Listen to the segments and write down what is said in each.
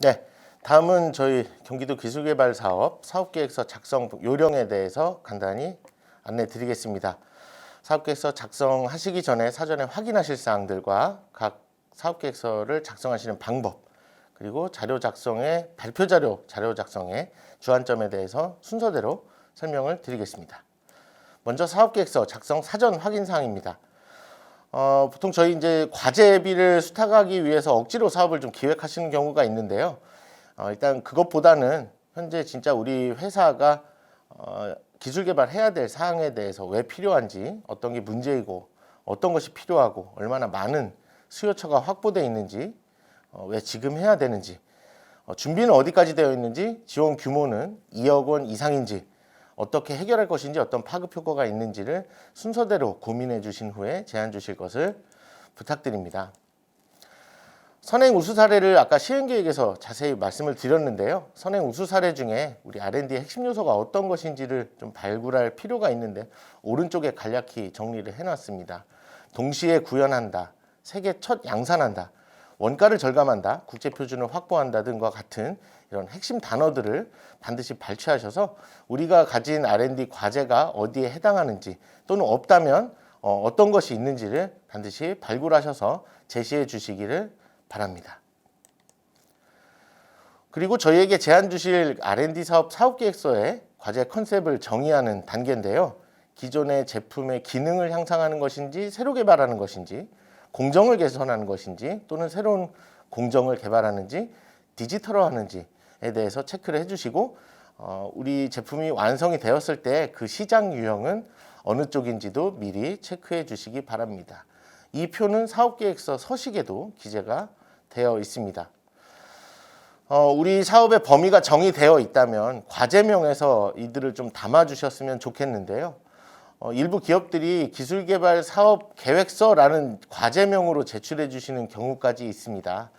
네, 다음은 저희 경기도 기술개발사업 사업계획서 작성 요령에 대해서 간단히 안내 드리겠습니다. 사업계획서 작성하시기 전에 사전에 확인하실 사항들과 각 사업계획서를 작성하시는 방법, 그리고 자료 작성의 발표 자료 작성의 주안점에 대해서 순서대로 설명을 드리겠습니다. 먼저 사업계획서 작성 사전 확인 사항입니다. 보통 저희 이제 과제비를 수탁하기 위해서 억지로 사업을 좀 기획하시는 경우가 있는데요. 일단 그것보다는 현재 진짜 우리 회사가 기술 개발해야 될 사항에 대해서 왜 필요한지, 어떤 게 문제이고, 어떤 것이 필요하고, 얼마나 많은 수요처가 확보되어 있는지, 왜 지금 해야 되는지, 준비는 어디까지 되어 있는지, 지원 규모는 2억 원 이상인지, 어떻게 해결할 것인지, 어떤 파급 효과가 있는지를 순서대로 고민해 주신 후에 제안 주실 것을 부탁드립니다. 선행 우수 사례를 아까 시행계획에서 자세히 말씀을 드렸는데요. 선행 우수 사례 중에 우리 R&D의 핵심 요소가 어떤 것인지를 좀 발굴할 필요가 있는데 오른쪽에 간략히 정리를 해놨습니다. 동시에 구현한다, 세계 첫 양산한다, 원가를 절감한다, 국제표준을 확보한다 등과 같은 이런 핵심 단어들을 반드시 발췌하셔서 우리가 가진 R&D 과제가 어디에 해당하는지 또는 없다면 어떤 것이 있는지를 반드시 발굴하셔서 제시해 주시기를 바랍니다. 그리고 저희에게 제안 주실 R&D 사업 사업계획서의 과제 컨셉을 정의하는 단계인데요. 기존의 제품의 기능을 향상하는 것인지 새로 개발하는 것인지 공정을 개선하는 것인지 또는 새로운 공정을 개발하는지 디지털화하는지에 대해서 체크를 해주시고 우리 제품이 완성이 되었을 때 그 시장 유형은 어느 쪽인지도 미리 체크해 주시기 바랍니다. 이 표는 사업계획서 서식에도 기재가 되어 있습니다. 우리 사업의 범위가 정의되어 있다면 과제명에서 이들을 좀 담아주셨으면 좋겠는데요. 일부 기업들이 기술개발 사업 계획서라는 과제명으로 제출해 주시는 경우까지 있습니다.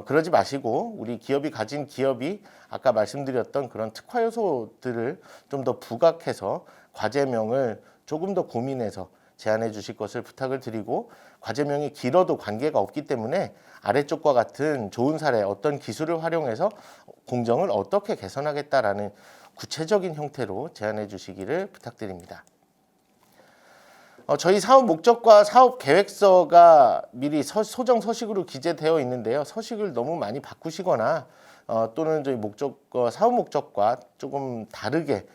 그러지 마시고 우리 기업이 가진 기업이 아까 말씀드렸던 그런 특화 요소들을 좀 더 부각해서 과제명을 조금 더 고민해서 제안해 주실 것을 부탁을 드리고 과제명이 길어도 관계가 없기 때문에 아래쪽과 같은 좋은 사례, 어떤 기술을 활용해서 공정을 어떻게 개선하겠다라는 구체적인 형태로 제안해 주시기를 부탁드립니다. 저희 사업 목적과 사업 계획서가 미리 소정 서식으로 기재되어 있는데요. 서식을 너무 많이 바꾸시거나 또는 저희 사업 목적과 조금 다르게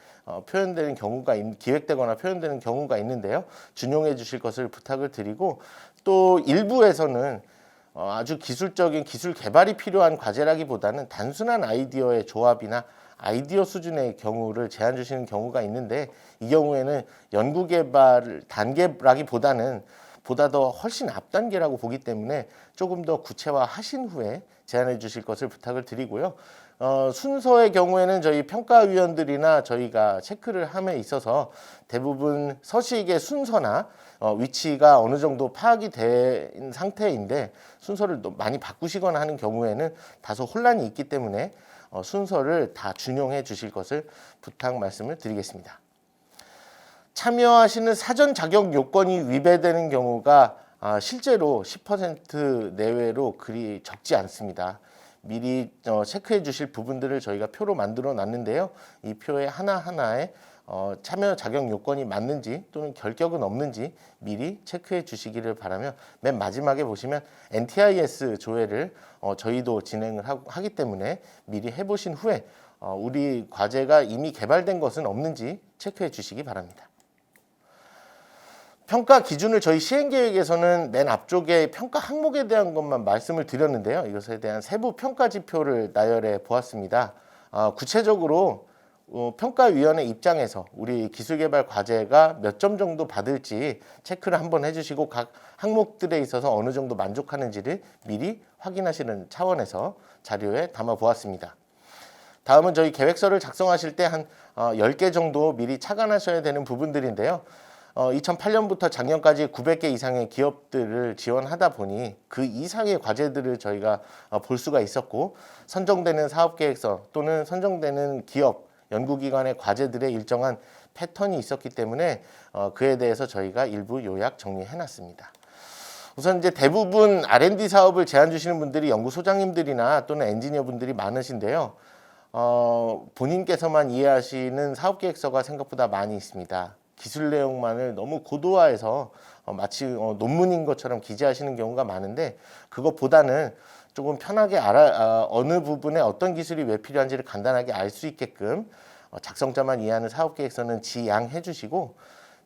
표현되는 경우가 기획되거나 표현되는 경우가 있는데요. 준용해 주실 것을 부탁을 드리고 또 일부에서는 아주 기술적인 기술 개발이 필요한 과제라기보다는 단순한 아이디어의 조합이나 아이디어 수준의 경우를 제안 주시는 경우가 있는데 이 경우에는 연구 개발 단계라기보다는 보다 더 훨씬 앞 단계라고 보기 때문에 조금 더 구체화하신 후에 제안해 주실 것을 부탁을 드리고요. 순서의 경우에는 저희 평가위원들이나 저희가 체크를 함에 있어서 대부분 서식의 순서나 위치가 어느 정도 파악이 된 상태인데 순서를 많이 바꾸시거나 하는 경우에는 다소 혼란이 있기 때문에 순서를 다 준용해 주실 것을 부탁 말씀을 드리겠습니다. 참여하시는 사전 자격 요건이 위배되는 경우가 실제로 10% 내외로 그리 적지 않습니다. 미리 체크해 주실 부분들을 저희가 표로 만들어 놨는데요. 이 표에 하나하나에 참여 자격 요건이 맞는지 또는 결격은 없는지 미리 체크해 주시기를 바라며 맨 마지막에 보시면 NTIS 조회를 저희도 진행을 하기 때문에 미리 해보신 후에 우리 과제가 이미 개발된 것은 없는지 체크해 주시기 바랍니다. 평가 기준을 저희 시행계획에서는 맨 앞쪽에 평가 항목에 대한 것만 말씀을 드렸는데요. 이것에 대한 세부 평가 지표를 나열해 보았습니다. 구체적으로 평가위원회 입장에서 우리 기술개발 과제가 몇 점 정도 받을지 체크를 한번 해주시고 각 항목들에 있어서 어느 정도 만족하는지를 미리 확인하시는 차원에서 자료에 담아 보았습니다. 다음은 저희 계획서를 작성하실 때 한 10개 정도 미리 착안하셔야 되는 부분들인데요. 2008년부터 작년까지 900개 이상의 기업들을 지원하다 보니 그 이상의 과제들을 저희가 볼 수가 있었고 선정되는 사업계획서 또는 선정되는 기업, 연구기관의 과제들의 일정한 패턴이 있었기 때문에 그에 대해서 저희가 일부 요약 정리해놨습니다. 우선 이제 대부분 R&D 사업을 제안 주시는 분들이 연구소장님들이나 또는 엔지니어 분들이 많으신데요. 본인께서만 이해하시는 사업계획서가 생각보다 많이 있습니다. 기술 내용만을 너무 고도화해서 마치 논문인 것처럼 기재하시는 경우가 많은데, 그것보다는 조금 편하게 어느 부분에 어떤 기술이 왜 필요한지를 간단하게 알 수 있게끔 작성자만 이해하는 사업계획서는 지양해 주시고,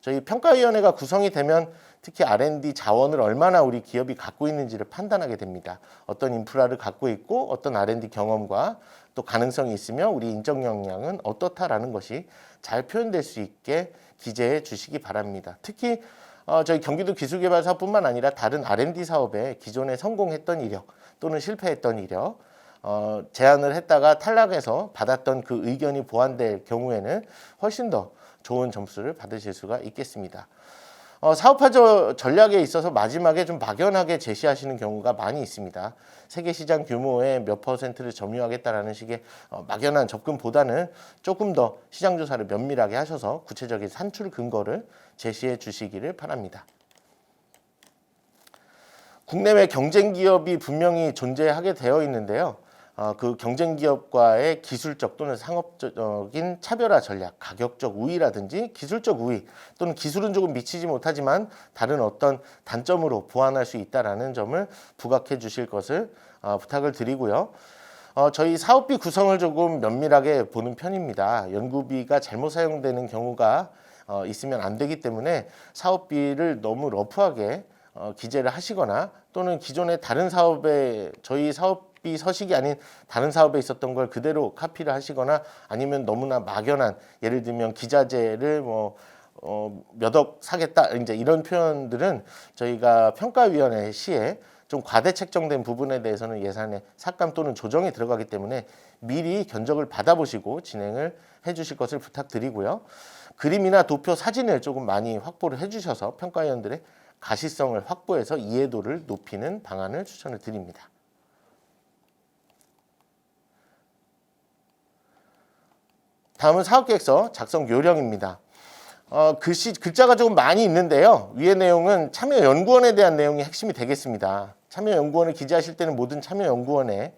저희 평가위원회가 구성이 되면 특히 R&D 자원을 얼마나 우리 기업이 갖고 있는지를 판단하게 됩니다. 어떤 인프라를 갖고 있고 어떤 R&D 경험과 또 가능성이 있으며 우리 인적 역량은 어떻다라는 것이 잘 표현될 수 있게 기재해 주시기 바랍니다. 특히 저희 경기도 기술개발사업뿐만 아니라 다른 R&D 사업에 기존에 성공했던 이력 또는 실패했던 이력, 제안을 했다가 탈락해서 받았던 그 의견이 보완될 경우에는 훨씬 더 좋은 점수를 받으실 수가 있겠습니다. 사업화 전략에 있어서 마지막에 좀 막연하게 제시하시는 경우가 많이 있습니다. 세계 시장 규모의 몇 %를 점유하겠다라는 식의 막연한 접근보다는 조금 더 시장 조사를 면밀하게 하셔서 구체적인 산출 근거를 제시해 주시기를 바랍니다. 국내외 경쟁 기업이 분명히 존재하게 되어 있는데요. 그 경쟁 기업과의 기술적 또는 상업적인 차별화 전략, 가격적 우위라든지 기술적 우위 또는 기술은 조금 미치지 못하지만 다른 어떤 단점으로 보완할 수 있다라는 점을 부각해 주실 것을 부탁을 드리고요. 저희 사업비 구성을 조금 면밀하게 보는 편입니다. 연구비가 잘못 사용되는 경우가 있으면 안 되기 때문에 사업비를 너무 러프하게 기재를 하시거나 또는 기존의 다른 사업에 저희 사업비 서식이 아닌 다른 사업에 있었던 걸 그대로 카피를 하시거나 아니면 너무나 막연한, 예를 들면 기자재를 몇 억 사겠다 이제 이런 표현들은 저희가 평가위원회 시에 좀 과대 책정된 부분에 대해서는 예산에 삭감 또는 조정이 들어가기 때문에 미리 견적을 받아보시고 진행을 해주실 것을 부탁드리고요. 그림이나 도표, 사진을 조금 많이 확보를 해주셔서 평가위원들의 가시성을 확보해서 이해도를 높이는 방안을 추천을 드립니다. 다음은 사업계획서 작성 요령입니다. 글자가 조금 많이 있는데요. 위의 내용은 참여연구원에 대한 내용이 핵심이 되겠습니다. 참여연구원을 기재하실 때는 모든 참여연구원에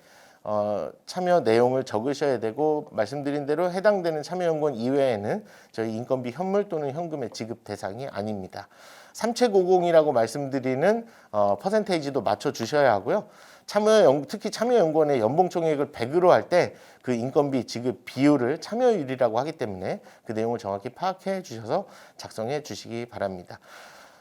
참여 내용을 적으셔야 되고, 말씀드린 대로 해당되는 참여연구원 이외에는 저희 인건비 현물 또는 현금의 지급 대상이 아닙니다. 삼체고공이라고 말씀드리는 퍼센테이지도 맞춰 주셔야 하고요. 특히 참여연구원의 연봉총액을 100으로 할 때 그 인건비 지급 비율을 참여율이라고 하기 때문에 그 내용을 정확히 파악해 주셔서 작성해 주시기 바랍니다.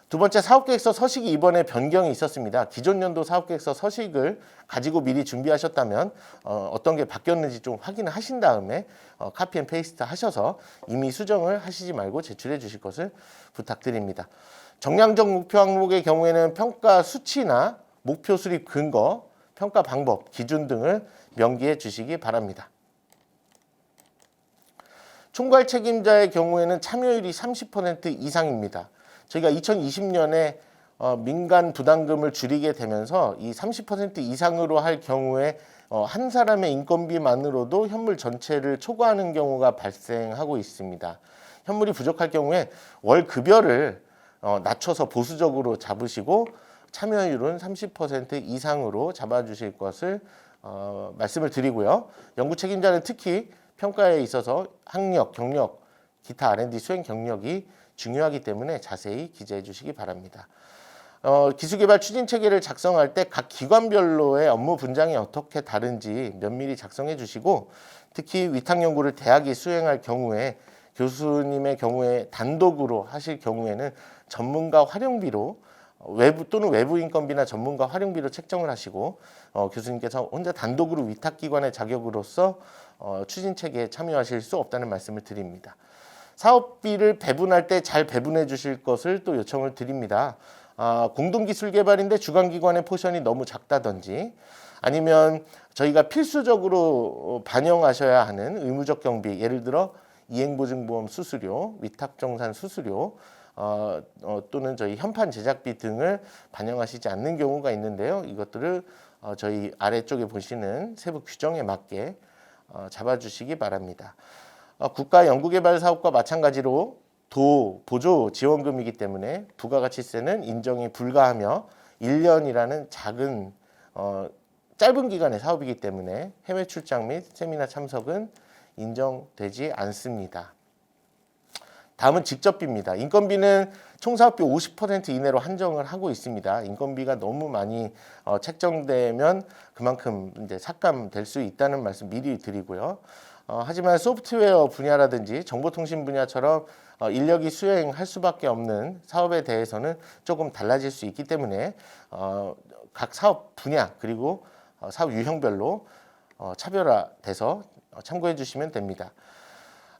두 번째, 사업계획서 서식이 이번에 변경이 있었습니다. 기존 연도 사업계획서 서식을 가지고 미리 준비하셨다면 어떤 게 바뀌었는지 좀 확인을 하신 다음에 카피 앤 페이스트 하셔서 이미 수정을 하시지 말고 제출해 주실 것을 부탁드립니다. 정량적 목표 항목의 경우에는 평가 수치나 목표 수립 근거, 평가 방법, 기준 등을 명기해 주시기 바랍니다. 총괄 책임자의 경우에는 참여율이 30% 이상입니다. 저희가 2020년에 민간 부담금을 줄이게 되면서 이 30% 이상으로 할 경우에 한 사람의 인건비만으로도 현물 전체를 초과하는 경우가 발생하고 있습니다. 현물이 부족할 경우에 월 급여를 낮춰서 보수적으로 잡으시고 참여율은 30% 이상으로 잡아주실 것을 말씀을 드리고요. 연구 책임자는 특히 평가에 있어서 학력, 경력, 기타 R&D 수행 경력이 중요하기 때문에 자세히 기재해 주시기 바랍니다. 기술개발 추진체계를 작성할 때 각 기관별로의 업무 분장이 어떻게 다른지 면밀히 작성해 주시고, 특히 위탁연구를 대학이 수행할 경우에 교수님의 경우에 단독으로 하실 경우에는 전문가 활용비로 외부 또는 외부 인건비나 전문가 활용비로 책정을 하시고 교수님께서 혼자 단독으로 위탁기관의 자격으로서 추진체계에 참여하실 수 없다는 말씀을 드립니다. 사업비를 배분할 때 잘 배분해 주실 것을 또 요청을 드립니다. 공동기술개발인데 주관기관의 포션이 너무 작다든지 아니면 저희가 필수적으로 반영하셔야 하는 의무적 경비, 예를 들어 이행보증보험 수수료, 위탁정산 수수료 또는 저희 현판 제작비 등을 반영하시지 않는 경우가 있는데요. 이것들을 저희 아래쪽에 보시는 세부 규정에 맞게 잡아주시기 바랍니다. 국가연구개발사업과 마찬가지로 보조 지원금이기 때문에 부가가치세는 인정이 불가하며 1년이라는 작은 짧은 기간의 사업이기 때문에 해외 출장 및 세미나 참석은 인정되지 않습니다. 다음은 직접비입니다. 인건비는 총 사업비 50% 이내로 한정을 하고 있습니다. 인건비가 너무 많이 책정되면 그만큼 이제 삭감될 수 있다는 말씀 미리 드리고요. 하지만 소프트웨어 분야라든지 정보통신 분야처럼 인력이 수행할 수밖에 없는 사업에 대해서는 조금 달라질 수 있기 때문에 각 사업 분야 그리고 사업 유형별로 차별화돼서 참고해 주시면 됩니다.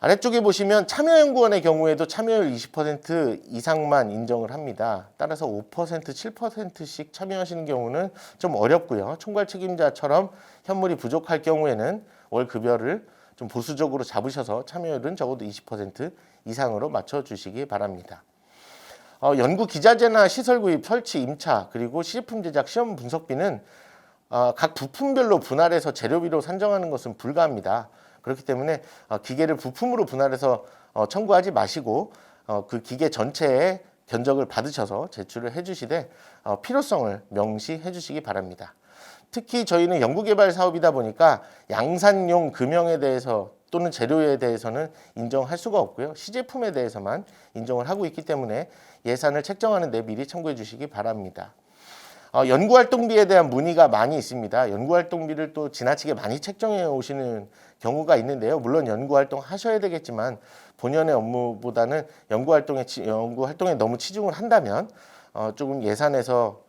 아래쪽에 보시면 참여연구원의 경우에도 참여율 20% 이상만 인정을 합니다. 따라서 5%, 7%씩 참여하시는 경우는 좀 어렵고요. 총괄 책임자처럼 현물이 부족할 경우에는 월 급여를 좀 보수적으로 잡으셔서 참여율은 적어도 20% 이상으로 맞춰주시기 바랍니다. 연구 기자재나 시설 구입, 설치, 임차, 그리고 시제품 제작, 시험 분석비는 각 부품별로 분할해서 재료비로 산정하는 것은 불가합니다. 그렇기 때문에 기계를 부품으로 분할해서 청구하지 마시고 그 기계 전체의 견적을 받으셔서 제출을 해주시되 필요성을 명시해 주시기 바랍니다. 특히 저희는 연구개발 사업이다 보니까 양산용 금형에 대해서 또는 재료에 대해서는 인정할 수가 없고요. 시제품에 대해서만 인정을 하고 있기 때문에 예산을 책정하는 데 미리 참고해 주시기 바랍니다. 연구활동비에 대한 문의가 많이 있습니다. 연구활동비를 또 지나치게 많이 책정해 오시는 경우가 있는데요. 물론 연구활동 하셔야 되겠지만 본연의 업무보다는 연구활동에 너무 치중을 한다면 조금 예산에서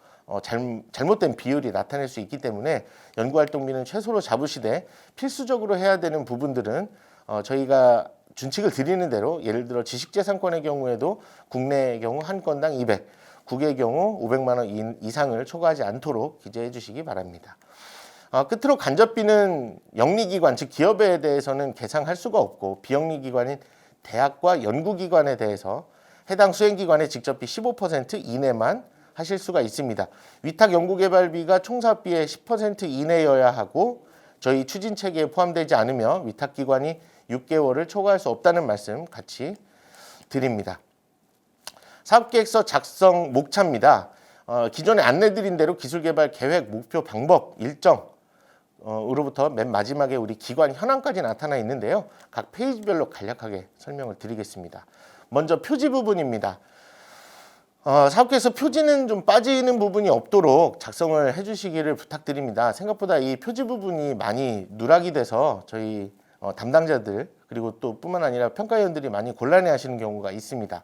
잘못된 비율이 나타날 수 있기 때문에 연구활동비는 최소로 잡으시되 필수적으로 해야 되는 부분들은 저희가 준칙을 드리는 대로 예를 들어 지식재산권의 경우에도 국내의 경우 한 건당 200, 국외의 경우 500만 원 이상을 초과하지 않도록 기재해 주시기 바랍니다. 끝으로 간접비는 영리기관, 즉 기업에 대해서는 계상할 수가 없고 비영리기관인 대학과 연구기관에 대해서 해당 수행기관의 직접비 15% 이내만 하실 수가 있습니다. 위탁 연구개발비가 총사업비의 10% 이내여야 하고 저희 추진체계에 포함되지 않으며 위탁기관이 6개월을 초과할 수 없다는 말씀 같이 드립니다. 사업계획서 작성 목차입니다. 기존에 안내드린 대로 기술개발 계획, 목표, 방법, 일정 으로부터 맨 마지막에 우리 기관 현황까지 나타나 있는데요. 각 페이지별로 간략하게 설명을 드리겠습니다. 먼저 표지 부분입니다. 사업계획서 표지는 좀 빠지는 부분이 없도록 작성을 해주시기를 부탁드립니다. 생각보다 이 표지 부분이 많이 누락이 돼서 저희 담당자들 그리고 또 뿐만 아니라 평가위원들이 많이 곤란해하시는 경우가 있습니다.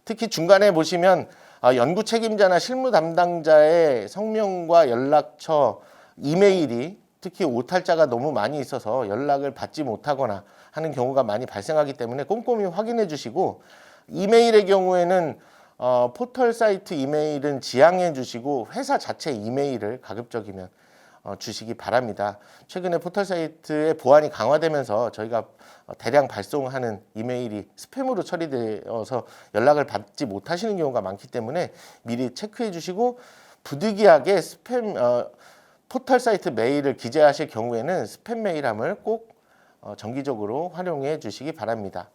특히 중간에 보시면 연구 책임자나 실무 담당자의 성명과 연락처, 이메일이 특히 오탈자가 너무 많이 있어서 연락을 받지 못하거나 하는 경우가 많이 발생하기 때문에 꼼꼼히 확인해 주시고 이메일의 경우에는 포털 사이트 이메일은 지양해 주시고 회사 자체 이메일을 가급적이면 주시기 바랍니다. 최근에 포털 사이트의 보안이 강화되면서 저희가 대량 발송하는 이메일이 스팸으로 처리되어서 연락을 받지 못하시는 경우가 많기 때문에 미리 체크해 주시고 부득이하게 스팸 포털 사이트 메일을 기재하실 경우에는 스팸 메일함을 꼭 정기적으로 활용해 주시기 바랍니다.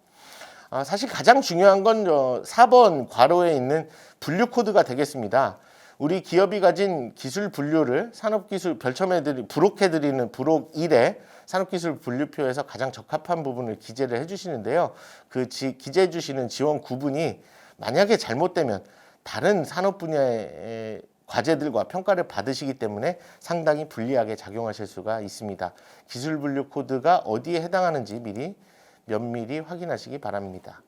사실 가장 중요한 건 4번 괄호에 있는 분류 코드가 되겠습니다. 우리 기업이 가진 기술 분류를 산업기술 부록해드리는 부록 1에 산업기술 분류표에서 가장 적합한 부분을 기재를 해주시는데요. 그 기재해 주시는 지원 구분이 만약에 잘못되면 다른 산업 분야의 과제들과 평가를 받으시기 때문에 상당히 불리하게 작용하실 수가 있습니다. 기술 분류 코드가 어디에 해당하는지 미리 면밀히 확인하시기 바랍니다.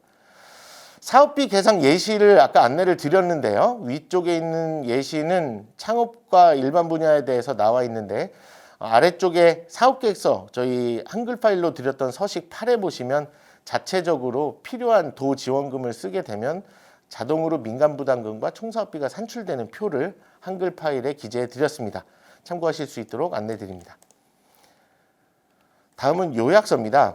사업비 계상 예시를 아까 안내를 드렸는데요. 위쪽에 있는 예시는 창업과 일반 분야에 대해서 나와 있는데 아래쪽에 사업계획서 저희 한글 파일로 드렸던 서식 8에 보시면 자체적으로 필요한 도 지원금을 쓰게 되면 자동으로 민간부담금과 총사업비가 산출되는 표를 한글 파일에 기재해 드렸습니다. 참고하실 수 있도록 안내 드립니다. 다음은 요약서입니다.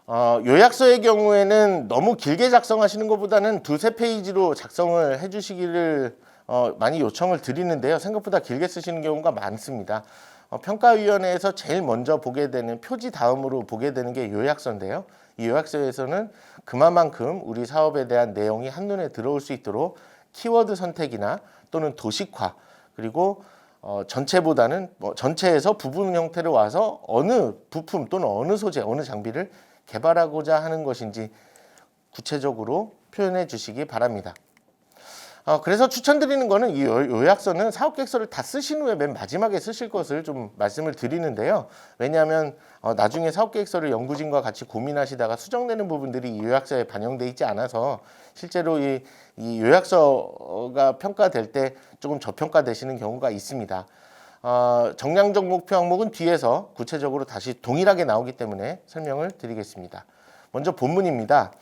요약서의 경우에는 너무 길게 작성하시는 것보다는 두세 페이지로 작성을 해주시기를 많이 요청을 드리는데요. 생각보다 길게 쓰시는 경우가 많습니다. 평가위원회에서 제일 먼저 보게 되는 표지 다음으로 보게 되는 게 요약서인데요. 이 요약서에서는 그만큼 우리 사업에 대한 내용이 한눈에 들어올 수 있도록 키워드 선택이나 또는 도식화, 그리고 전체보다는 전체에서 부분 형태로 와서 어느 부품 또는 어느 소재, 어느 장비를 개발하고자 하는 것인지 구체적으로 표현해 주시기 바랍니다. 그래서 추천드리는 거는 이 요약서는 사업계획서를 다 쓰신 후에 맨 마지막에 쓰실 것을 좀 말씀을 드리는데요. 왜냐하면 나중에 사업계획서를 연구진과 같이 고민하시다가 수정되는 부분들이 이 요약서에 반영돼 있지 않아서 실제로 이 요약서가 평가될 때 조금 저평가되시는 경우가 있습니다. 정량적 목표 항목은 뒤에서 구체적으로 다시 동일하게 나오기 때문에 설명을 드리겠습니다. 먼저 본문입니다.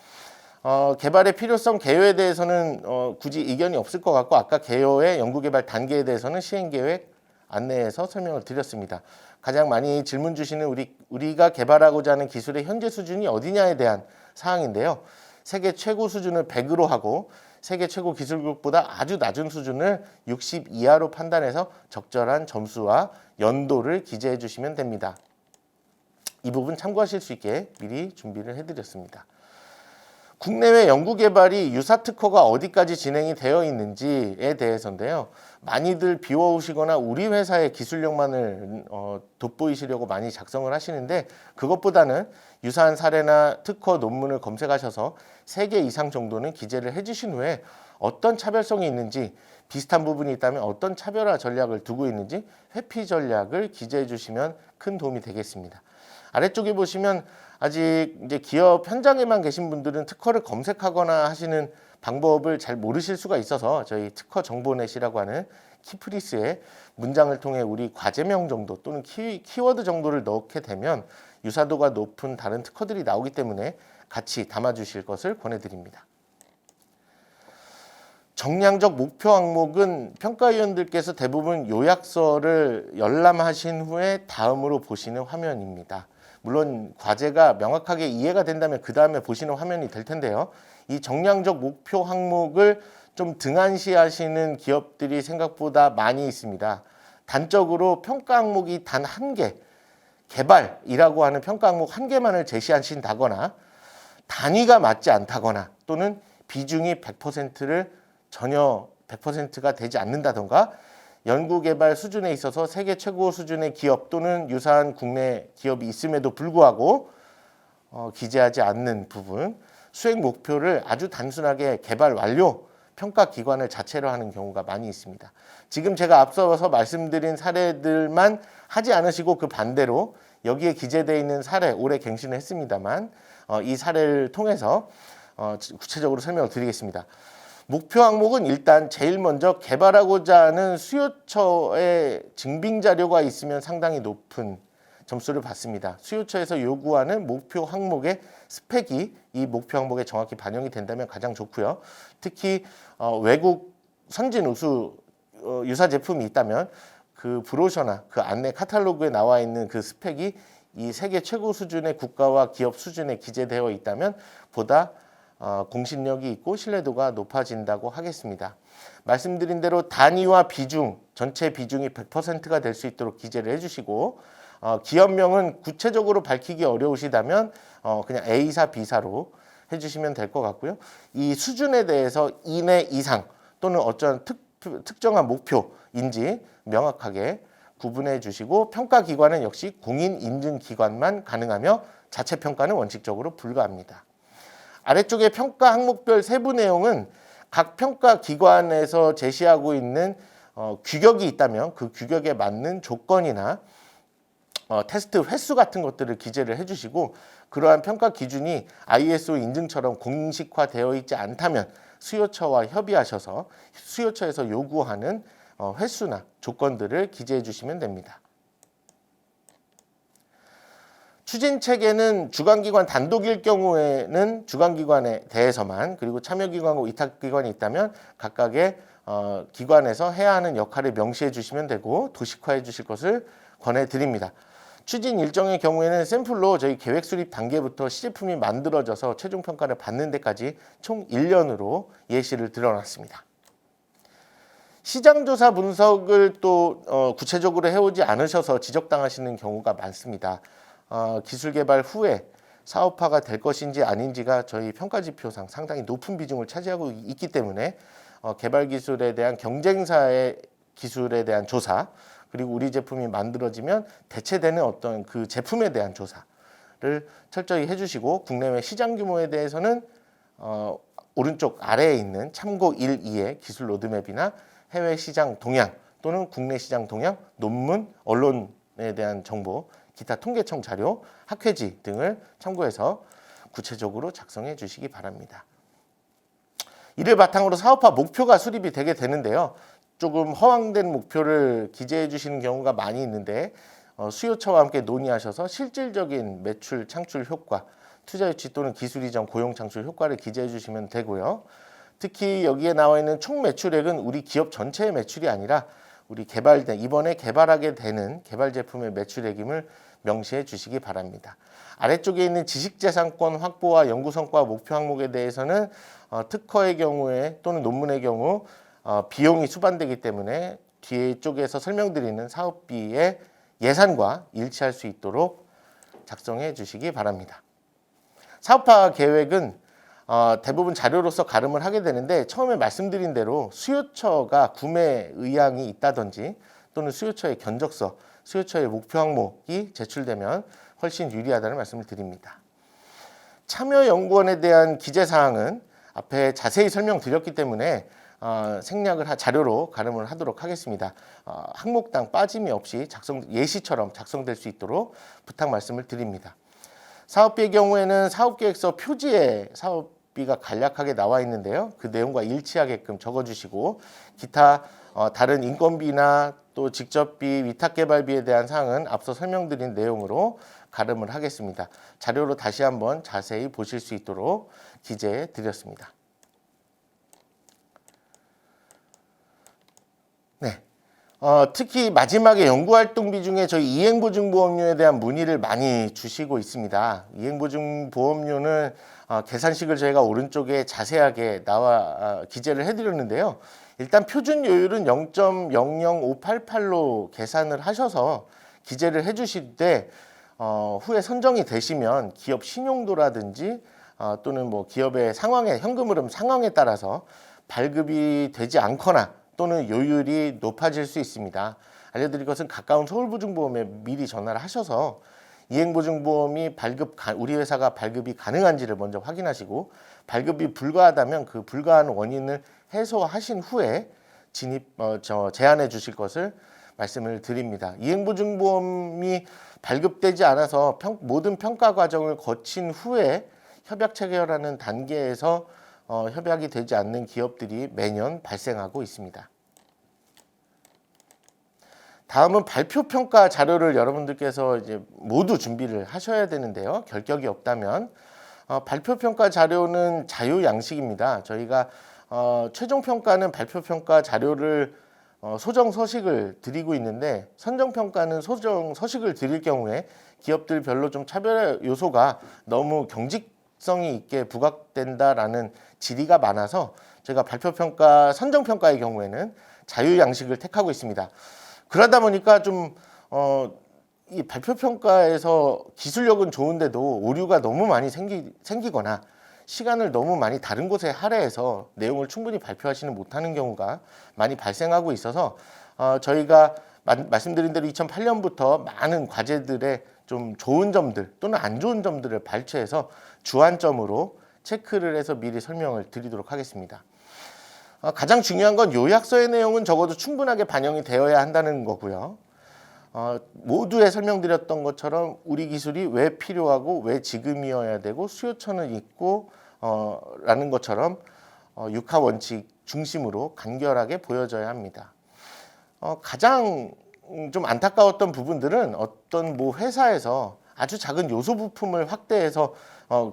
개발의 필요성 개요에 대해서는 굳이 이견이 없을 것 같고, 아까 개요의 연구개발 단계에 대해서는 시행계획 안내에서 설명을 드렸습니다. 가장 많이 질문 주시는 우리가 개발하고자 하는 기술의 현재 수준이 어디냐에 대한 사항인데요. 세계 최고 수준을 100으로 하고 세계 최고 기술국보다 아주 낮은 수준을 60 이하로 판단해서 적절한 점수와 연도를 기재해 주시면 됩니다. 이 부분 참고하실 수 있게 미리 준비를 해드렸습니다. 국내외 연구개발이 유사 특허가 어디까지 진행이 되어 있는지에 대해서인데요. 많이들 비워오시거나 우리 회사의 기술력만을 돋보이시려고 많이 작성을 하시는데, 그것보다는 유사한 사례나 특허 논문을 검색하셔서 3개 이상 정도는 기재를 해주신 후에 어떤 차별성이 있는지, 비슷한 부분이 있다면 어떤 차별화 전략을 두고 있는지 회피 전략을 기재해 주시면 큰 도움이 되겠습니다. 아래쪽에 보시면 아직 이제 기업 현장에만 계신 분들은 특허를 검색하거나 하시는 방법을 잘 모르실 수가 있어서 저희 특허 정보넷이라고 하는 키프리스에 문장을 통해 우리 과제명 정도 또는 키워드 정도를 넣게 되면 유사도가 높은 다른 특허들이 나오기 때문에 같이 담아주실 것을 권해드립니다. 정량적 목표 항목은 평가위원들께서 대부분 요약서를 열람하신 후에 다음으로 보시는 화면입니다. 물론 과제가 명확하게 이해가 된다면 그 다음에 보시는 화면이 될 텐데요. 이 정량적 목표 항목을 좀 등한시하시는 기업들이 생각보다 많이 있습니다. 단적으로 평가 항목이 단 한 개, 개발이라고 하는 평가 항목 한 개만을 제시하신다거나, 단위가 맞지 않다거나, 또는 비중이 100%를 전혀 100%가 되지 않는다던가, 연구개발 수준에 있어서 세계 최고 수준의 기업 또는 유사한 국내 기업이 있음에도 불구하고 기재하지 않는 부분, 수행 목표를 아주 단순하게 개발 완료, 평가 기관을 자체로 하는 경우가 많이 있습니다. 지금 제가 앞서서 말씀드린 사례들만 하지 않으시고 그 반대로 여기에 기재되어 있는 사례, 올해 갱신을 했습니다만 이 사례를 통해서 구체적으로 설명을 드리겠습니다. 목표 항목은 일단 제일 먼저 개발하고자 하는 수요처의 증빙 자료가 있으면 상당히 높은 점수를 받습니다. 수요처에서 요구하는 목표 항목의 스펙이 이 목표 항목에 정확히 반영이 된다면 가장 좋고요. 특히 외국 선진 우수 유사 제품이 있다면 그 브로셔나 그 안내 카탈로그에 나와 있는 그 스펙이 이 세계 최고 수준의 국가와 기업 수준에 기재되어 있다면 보다 공신력이 있고 신뢰도가 높아진다고 하겠습니다. 말씀드린 대로 단위와 비중, 전체 비중이 100%가 될 수 있도록 기재를 해주시고, 기업명은 구체적으로 밝히기 어려우시다면 그냥 A사, B사로 해주시면 될 것 같고요. 이 수준에 대해서 이내 이상 또는 어떤 특정한 목표인지 명확하게 구분해 주시고, 평가 기관은 역시 공인 인증 기관만 가능하며 자체 평가는 원칙적으로 불가합니다. 아래쪽에 평가 항목별 세부 내용은 각 평가 기관에서 제시하고 있는 규격이 있다면 그 규격에 맞는 조건이나 테스트 횟수 같은 것들을 기재를 해주시고, 그러한 평가 기준이 ISO 인증처럼 공식화되어 있지 않다면 수요처와 협의하셔서 수요처에서 요구하는 횟수나 조건들을 기재해 주시면 됩니다. 추진체계는 주관기관 단독일 경우에는 주관기관에 대해서만, 그리고 참여기관과 위탁기관이 있다면 각각의 기관에서 해야 하는 역할을 명시해 주시면 되고 도식화해 주실 것을 권해드립니다. 추진 일정의 경우에는 샘플로 저희 계획 수립 단계부터 시제품이 만들어져서 최종 평가를 받는 데까지 총 1년으로 예시를 들어놨습니다. 시장조사 분석을 또 구체적으로 해오지 않으셔서 지적당하시는 경우가 많습니다. 기술 개발 후에 사업화가 될 것인지 아닌지가 저희 평가지표상 상당히 높은 비중을 차지하고 있기 때문에 개발 기술에 대한 경쟁사의 기술에 대한 조사, 그리고 우리 제품이 만들어지면 대체되는 어떤 그 제품에 대한 조사를 철저히 해주시고, 국내외 시장 규모에 대해서는 오른쪽 아래에 있는 참고 1, 2의 기술 로드맵이나 해외 시장 동향 또는 국내 시장 동향, 논문, 언론에 대한 정보, 기타 통계청 자료, 학회지 등을 참고해서 구체적으로 작성해 주시기 바랍니다. 이를 바탕으로 사업화 목표가 수립이 되게 되는데요. 조금 허황된 목표를 기재해 주시는 경우가 많이 있는데, 수요처와 함께 논의하셔서 실질적인 매출 창출 효과, 투자 유치 또는 기술 이전 고용 창출 효과를 기재해 주시면 되고요. 특히 여기에 나와 있는 총 매출액은 우리 기업 전체의 매출이 아니라 우리 이번에 개발하게 되는 개발 제품의 매출액임을 명시해 주시기 바랍니다. 아래쪽에 있는 지식재산권 확보와 연구 성과 목표 항목에 대해서는 특허의 경우에 또는 논문의 경우 비용이 수반되기 때문에 뒤에 쪽에서 설명드리는 사업비의 예산과 일치할 수 있도록 작성해 주시기 바랍니다. 사업화 계획은 대부분 자료로서 가름을 하게 되는데, 처음에 말씀드린 대로 수요처가 구매 의향이 있다든지 또는 수요처의 견적서, 수요처의 목표 항목이 제출되면 훨씬 유리하다는 말씀을 드립니다. 참여연구원에 대한 기재사항은 앞에 자세히 설명드렸기 때문에 생략을 자료로 가름을 하도록 하겠습니다. 항목당 빠짐이 없이 예시처럼 작성될 수 있도록 부탁 말씀을 드립니다. 사업비의 경우에는 사업계획서 표지에 사업비가 간략하게 나와 있는데요. 그 내용과 일치하게끔 적어주시고, 기타 다른 인건비나 또 직접비, 위탁개발비에 대한 사항은 앞서 설명드린 내용으로 가름을 하겠습니다. 자료로 다시 한번 자세히 보실 수 있도록 기재해 드렸습니다. 네. 특히 마지막에 연구활동비 중에 저희 이행보증보험료에 대한 문의를 많이 주시고 있습니다. 이행보증보험료는 계산식을 저희가 오른쪽에 자세하게 기재를 해드렸는데요. 일단 표준 요율은 0.00588로 계산을 하셔서 기재를 해주실 때 후에 선정이 되시면 기업 신용도라든지 또는 뭐 기업의 상황에, 현금 흐름 상황에 따라서 발급이 되지 않거나 또는 요율이 높아질 수 있습니다. 알려드릴 것은 가까운 서울보증보험에 미리 전화를 하셔서 이행보증보험이 우리 회사가 발급이 가능한지를 먼저 확인하시고, 발급이 불가하다면 그 불가한 원인을 해소하신 후에 제안해 주실 것을 말씀을 드립니다. 이행보증보험이 발급되지 않아서 모든 평가 과정을 거친 후에 협약 체결하는 단계에서 협약이 되지 않는 기업들이 매년 발생하고 있습니다. 다음은 발표평가 자료를 여러분들께서 이제 모두 준비를 하셔야 되는데요. 결격이 없다면 발표평가 자료는 자유양식입니다. 저희가 최종평가는 발표평가 자료를 소정서식을 드리고 있는데, 선정평가는 소정서식을 드릴 경우에 기업들별로 좀 차별 요소가 너무 경직성이 있게 부각된다라는 질의가 많아서 저희가 발표평가, 선정평가의 경우에는 자유양식을 택하고 있습니다. 그러다 보니까 이 발표평가에서 기술력은 좋은데도 오류가 너무 많이 생기거나 시간을 너무 많이 다른 곳에 할애해서 내용을 충분히 발표하지는 못하는 경우가 많이 발생하고 있어서 저희가 말씀드린 대로 2008년부터 많은 과제들의 좀 좋은 점들 또는 안 좋은 점들을 발췌해서 주안점으로 체크를 해서 미리 설명을 드리도록 하겠습니다. 가장 중요한 건 요약서의 내용은 적어도 충분하게 반영이 되어야 한다는 거고요. 모두에 설명드렸던 것처럼 우리 기술이 왜 필요하고 왜 지금이어야 되고 수요처는 있고 라는 것처럼 육하 원칙 중심으로 간결하게 보여져야 합니다. 가장 좀 안타까웠던 부분들은 어떤 회사에서 아주 작은 요소 부품을 확대해서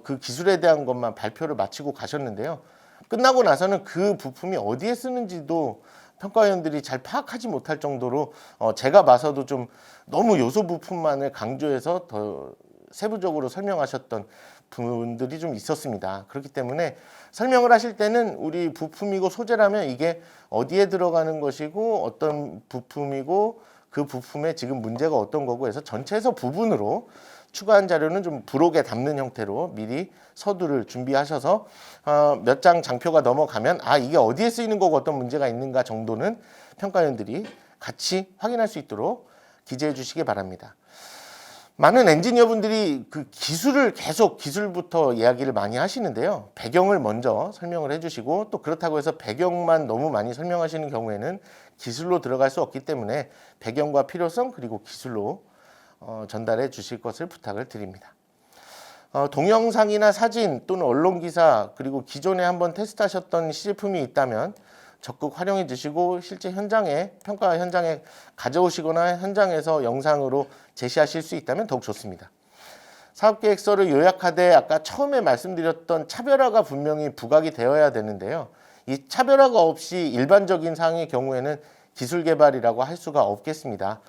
그 기술에 대한 것만 발표를 마치고 가셨는데요. 끝나고 나서는 그 부품이 어디에 쓰는지도 평가위원들이 잘 파악하지 못할 정도로 제가 봐서도 좀 너무 요소 부품만을 강조해서 더 세부적으로 설명하셨던 분들이 좀 있었습니다. 그렇기 때문에 설명을 하실 때는 우리 부품이고 소재라면 이게 어디에 들어가는 것이고 어떤 부품이고 그 부품에 지금 문제가 어떤 거고 해서 전체에서 부분으로 추가한 자료는 좀 부록에 담는 형태로 미리 서두를 준비하셔서 몇 장 장표가 넘어가면 이게 어디에 쓰이는 거고 어떤 문제가 있는가 정도는 평가위원들이 같이 확인할 수 있도록 기재해 주시기 바랍니다. 많은 엔지니어분들이 그 기술을 계속 기술부터 이야기를 많이 하시는데요. 배경을 먼저 설명을 해주시고 또 그렇다고 해서 배경만 너무 많이 설명하시는 경우에는 기술로 들어갈 수 없기 때문에 배경과 필요성 그리고 기술로 전달해 주실 것을 부탁을 드립니다. 동영상이나 사진 또는 언론기사 그리고 기존에 한번 테스트하셨던 시제품이 있다면 적극 활용해 주시고 실제 현장에 평가 현장에 가져오시거나 현장에서 영상으로 제시하실 수 있다면 더욱 좋습니다. 사업계획서를 요약하되 아까 처음에 말씀드렸던 차별화가 분명히 부각이 되어야 되는데요. 이 차별화가 없이 일반적인 사항의 경우에는 기술 개발이라고 할 수가 없겠습니다.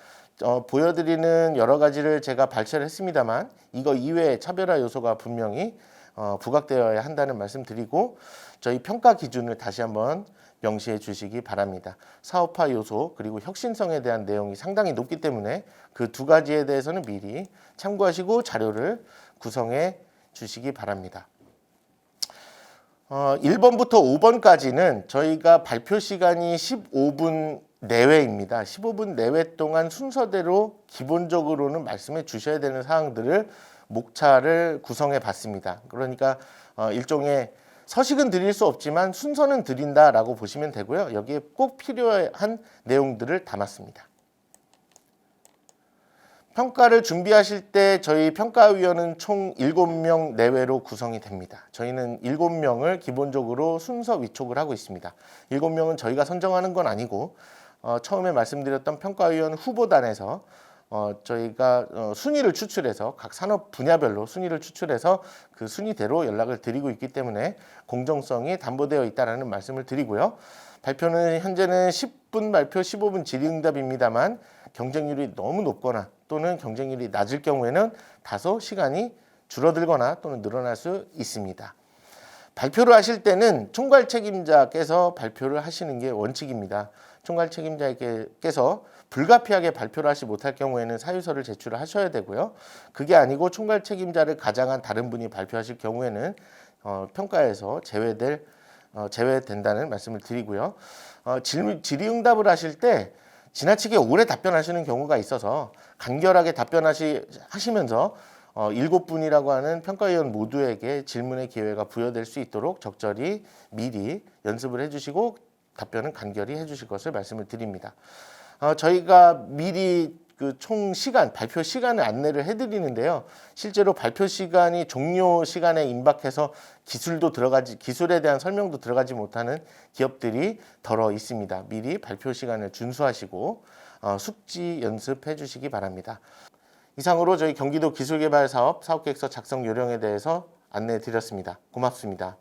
보여드리는 여러 가지를 제가 발췌를 했습니다만 이거 이외에 차별화 요소가 분명히 부각되어야 한다는 말씀 드리고 저희 평가 기준을 다시 한번 명시해 주시기 바랍니다. 사업화 요소 그리고 혁신성에 대한 내용이 상당히 높기 때문에 그 두 가지에 대해서는 미리 참고하시고 자료를 구성해 주시기 바랍니다. 1번부터 5번까지는 저희가 발표 시간이 15분 내외입니다. 15분 내외 동안 순서대로 기본적으로는 말씀해 주셔야 되는 사항들을 목차를 구성해 봤습니다. 그러니까 일종의 서식은 드릴 수 없지만 순서는 드린다라고 보시면 되고요. 여기에 꼭 필요한 내용들을 담았습니다. 평가를 준비하실 때 저희 평가위원은 총 7명 내외로 구성이 됩니다. 저희는 7명을 기본적으로 순서 위촉을 하고 있습니다. 7명은 저희가 선정하는 건 아니고 처음에 말씀드렸던 평가위원 후보단에서 저희가 순위를 추출해서 각 산업 분야별로 순위를 추출해서 그 순위대로 연락을 드리고 있기 때문에 공정성이 담보되어 있다는 말씀을 드리고요. 발표는 현재는 10분 발표, 15분 질의응답입니다만 경쟁률이 너무 높거나 또는 경쟁률이 낮을 경우에는 다소 시간이 줄어들거나 또는 늘어날 수 있습니다. 발표를 하실 때는 총괄 책임자께서 발표를 하시는 게 원칙입니다. 총괄 책임자께서 불가피하게 발표를 하지 못할 경우에는 사유서를 제출을 하셔야 되고요. 그게 아니고 총괄 책임자를 가장한 다른 분이 발표하실 경우에는 평가에서 제외된다는 말씀을 드리고요. 질의응답을 하실 때 지나치게 오래 답변하시는 경우가 있어서 간결하게 답변하시면서 7분이라고 하는 평가위원 모두에게 질문의 기회가 부여될 수 있도록 적절히 미리 연습을 해주시고 답변은 간결히 해주실 것을 말씀을 드립니다. 저희가 미리 그 총 시간, 발표 시간을 안내를 해드리는데요. 실제로 발표 시간이 종료 시간에 임박해서 기술에 대한 설명도 들어가지 못하는 기업들이 더러 있습니다. 미리 발표 시간을 준수하시고 숙지 연습해 주시기 바랍니다. 이상으로 저희 경기도 기술개발사업 사업계획서 작성 요령에 대해서 안내해 드렸습니다. 고맙습니다.